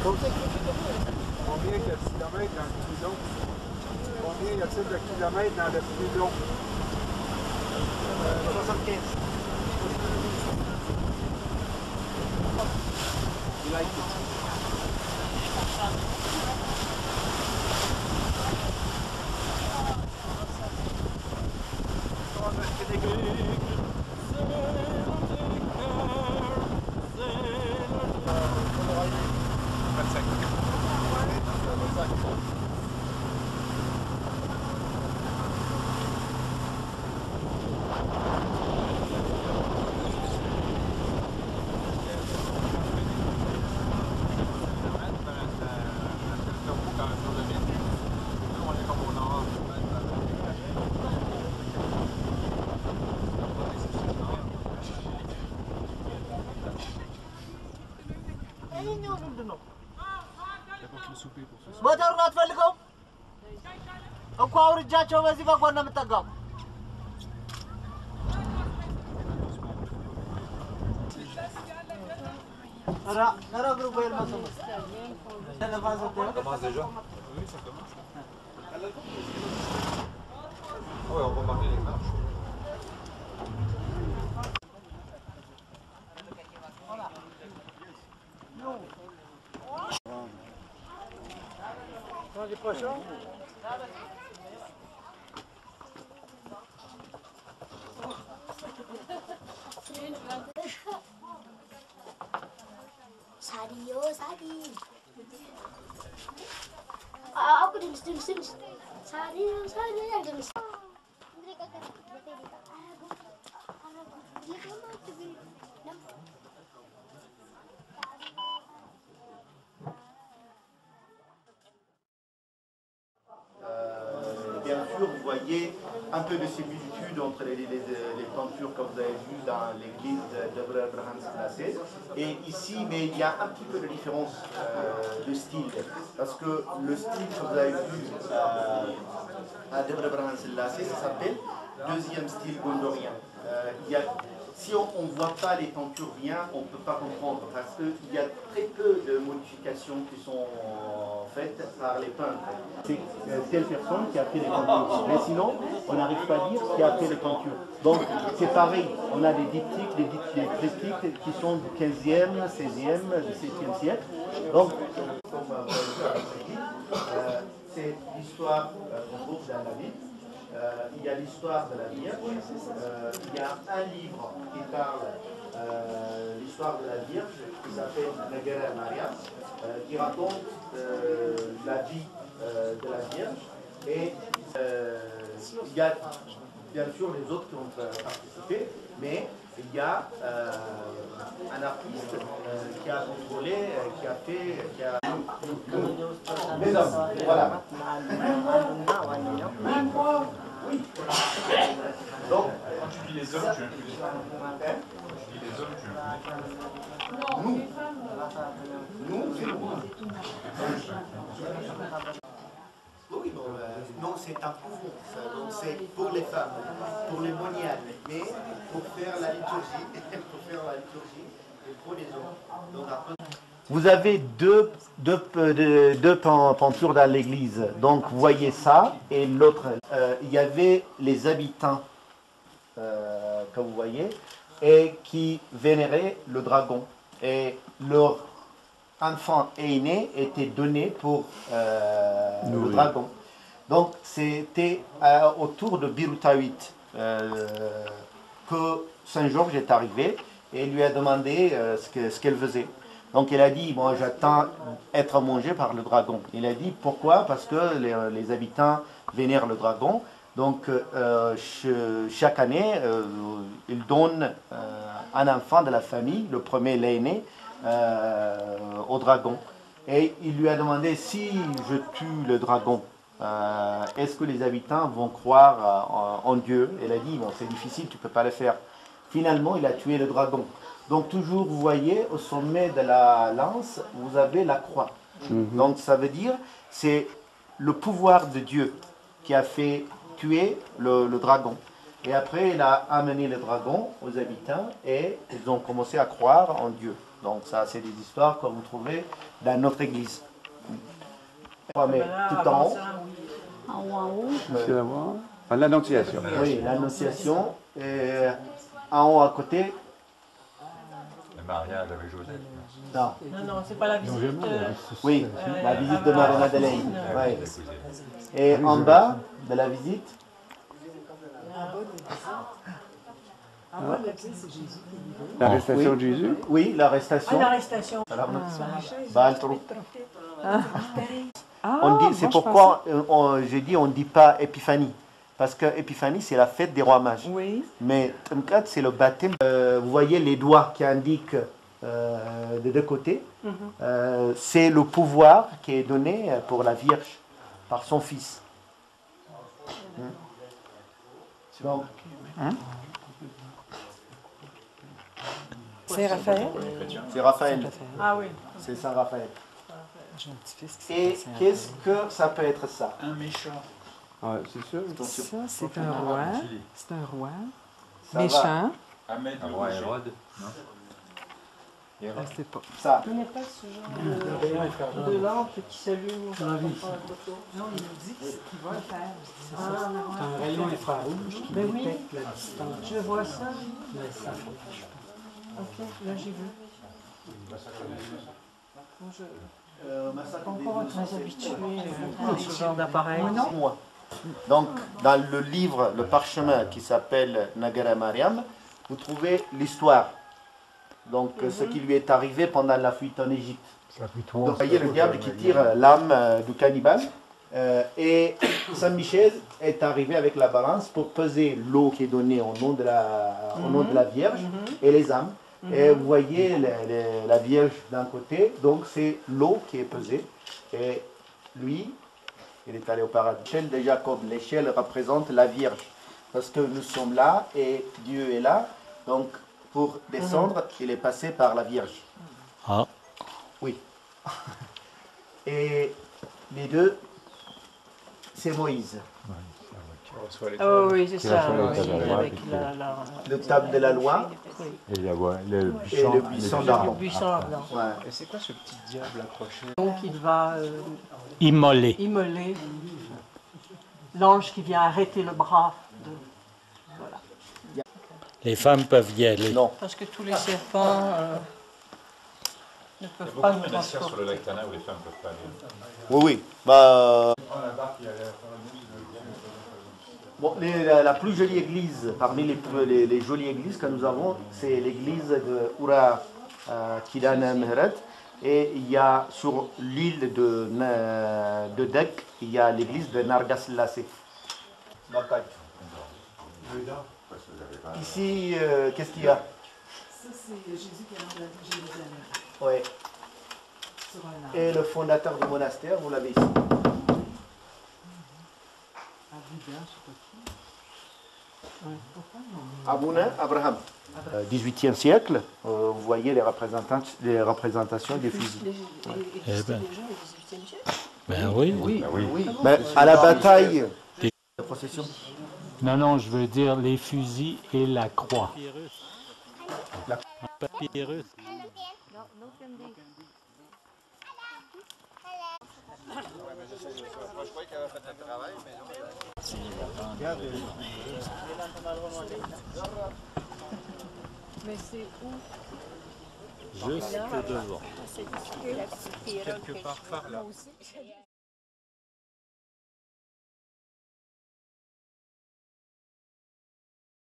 Combien il y a de kilomètres dans le plus long? Combien y a-t-il de kilomètres dans le plus long? 75. You like it? ሞተሩን አትፈልገው እኮ አውርጃቸው በዚህ በጎን ነው የምጠጋው ራ ግሩፕ ወይ መስመር commence déjà? Oui, ça commence. Ah ouais, on va marquer les marches. Des poissons? Sadio, Sadi. Aku jenis. Sadio, yang jenis. Bien sûr, vous voyez un peu de similitude entre les peintures que vous avez vues dans l'église de Abraham Selassie et ici, mais il y a un petit peu de différence de style, parce que le style que vous avez vu à Debre Abraham Selassie, ça s'appelle deuxième style gondorien. Si on ne voit pas les peintures bien, on ne peut pas comprendre, parce qu'il y a très peu de modifications qui sont faites par les peintres. C'est telle personne qui a fait les peintures, mais sinon, on n'arrive pas à dire qui a fait les peintures. Donc, c'est pareil, on a des diptyques, des triptyques qui sont du 15e, 16e, 17e siècle. Donc, comme vous avez dit, c'est l'histoire qu'on trouve dans la Bible. Il y a l'histoire de la Vierge, il y a un livre qui parle l'histoire de la Vierge, qui s'appelle Negera Maria, qui raconte la vie de la Vierge, et il y a bien sûr les autres qui ont participé, mais il y a un artiste qui a contrôlé, qui a fait... Les hommes, voilà. Oui. Donc, Quand tu dis les hommes, tu inclus les femmes. Quand tu dis les hommes, tu inclus les femmes. Nous, c'est nous. Oui, bon, non, c'est un couvent, donc c'est pour les femmes, pour les moniales, mais pour faire la liturgie, et pour les hommes. Donc, après... Vous avez deux peintures dans l'église, donc vous voyez ça, et l'autre, il y avait les habitants, que vous voyez, et qui vénéraient le dragon, et leur enfant aîné était donné pour le dragon. Donc c'était autour de Birutawit que Saint-Georges est arrivé et lui a demandé ce qu'elle faisait. Donc elle a dit, moi j'attends être mangé par le dragon. Il a dit, pourquoi? Parce que les habitants vénèrent le dragon. Donc chaque année, ils donnent un enfant de la famille, le premier, l'aîné, au dragon. Et il lui a demandé, si je tue le dragon, est-ce que les habitants vont croire en Dieu? Elle a dit, bon c'est difficile, tu ne peux pas le faire. Finalement, il a tué le dragon. Donc toujours, vous voyez, au sommet de la lance, vous avez la croix. Donc ça veut dire, c'est le pouvoir de Dieu qui a fait tuer le dragon. Et après, il a amené le dragon aux habitants et ils ont commencé à croire en Dieu. Donc ça, c'est des histoires que vous trouverez dans notre église. Mais tout en haut. C'est la voix. Ah, l'Annonciation. Oui, l'Annonciation. Et en haut à côté. Maria avec Joseph. Non. Non, c'est pas la visite. Oui, la visite de Marie-Madeleine. Ouais. Et en bas de la visite. L'arrestation de Jésus. Oui, l'arrestation. L'arrestation. On dit, c'est pourquoi j'ai dit on ne dit pas Épiphanie. Parce que Épiphanie, c'est la fête des rois mages. Oui. Mais Tumkat, c'est le baptême. Vous voyez les doigts qui indiquent de deux côtés. C'est le pouvoir qui est donné pour la Vierge par son fils. Donc, C'est Raphaël? c'est Raphaël. Ah oui. C'est Saint Raphaël. Et qu'est-ce que ça peut être ça? Un méchant. Ah, c'est sûr. Ça, c'est un roi. C'est un roi. Ça va. Méchant. Ahmed le roi Hérode. Non. Je sais pas. Ça. Je connais pas ce genre de lampe qui s'allume. Non, il nous dit qu'il va le faire. Un rayon infrarouge. Ben oui, je vois ça. Ok, là j'ai vu. Encore très habitué à ce genre d'appareil. Moi. Donc, dans le livre, le parchemin qui s'appelle Nagara Mariam, vous trouvez l'histoire. Donc, ce qui lui est arrivé pendant la fuite en Égypte. Donc, vous voyez le diable qui tire l'âme du cannibale. Et Saint Michel est arrivé avec la balance pour peser l'eau qui est donnée au nom de la Vierge et les âmes. Et vous voyez la Vierge d'un côté, donc c'est l'eau qui est pesée. Et lui, il est allé au paradis. L'échelle de Jacob, l'échelle représente la Vierge. Parce que nous sommes là et Dieu est là. Donc pour descendre, il est passé par la Vierge. Ah. Oui. Et les deux, c'est Moïse. Oh oui, c'est ça. oui, Avec Le table de la loi Et la voix, le et le buisson le d'argent. buisson ardent. Ouais. Et c'est quoi ce petit diable accroché? Donc il va Immolé. immoler l'ange qui vient arrêter le bras. Les femmes peuvent y aller. Non. Parce que tous les serpents ne peuvent pas nous transporter. Sur le lac Tana où les femmes ne peuvent pas aller. Oui, oui. Bah, bon, la plus jolie église, parmi les jolies églises que nous avons, c'est l'église de Oura Kidan Mehret. Et il y a sur l'île de Dek, il y a l'église de Nargas Lassé. Ici, qu'est-ce qu'il y a? Ça, c'est Jésus qui est rentré à Jérusalem. Oui. Sur un arbre. Et le fondateur du monastère, vous l'avez ici. Abouda, je sais pas qui. Abouna Abraham. 18e siècle, vous voyez les représentations des fusils. Eh ben. Ben oui. Oui, oui. Mais à la bataille de procession. Non, non, je veux dire les fusils et la croix. Papyrus. Mais c'est où? Juste devant. Quelque part par là.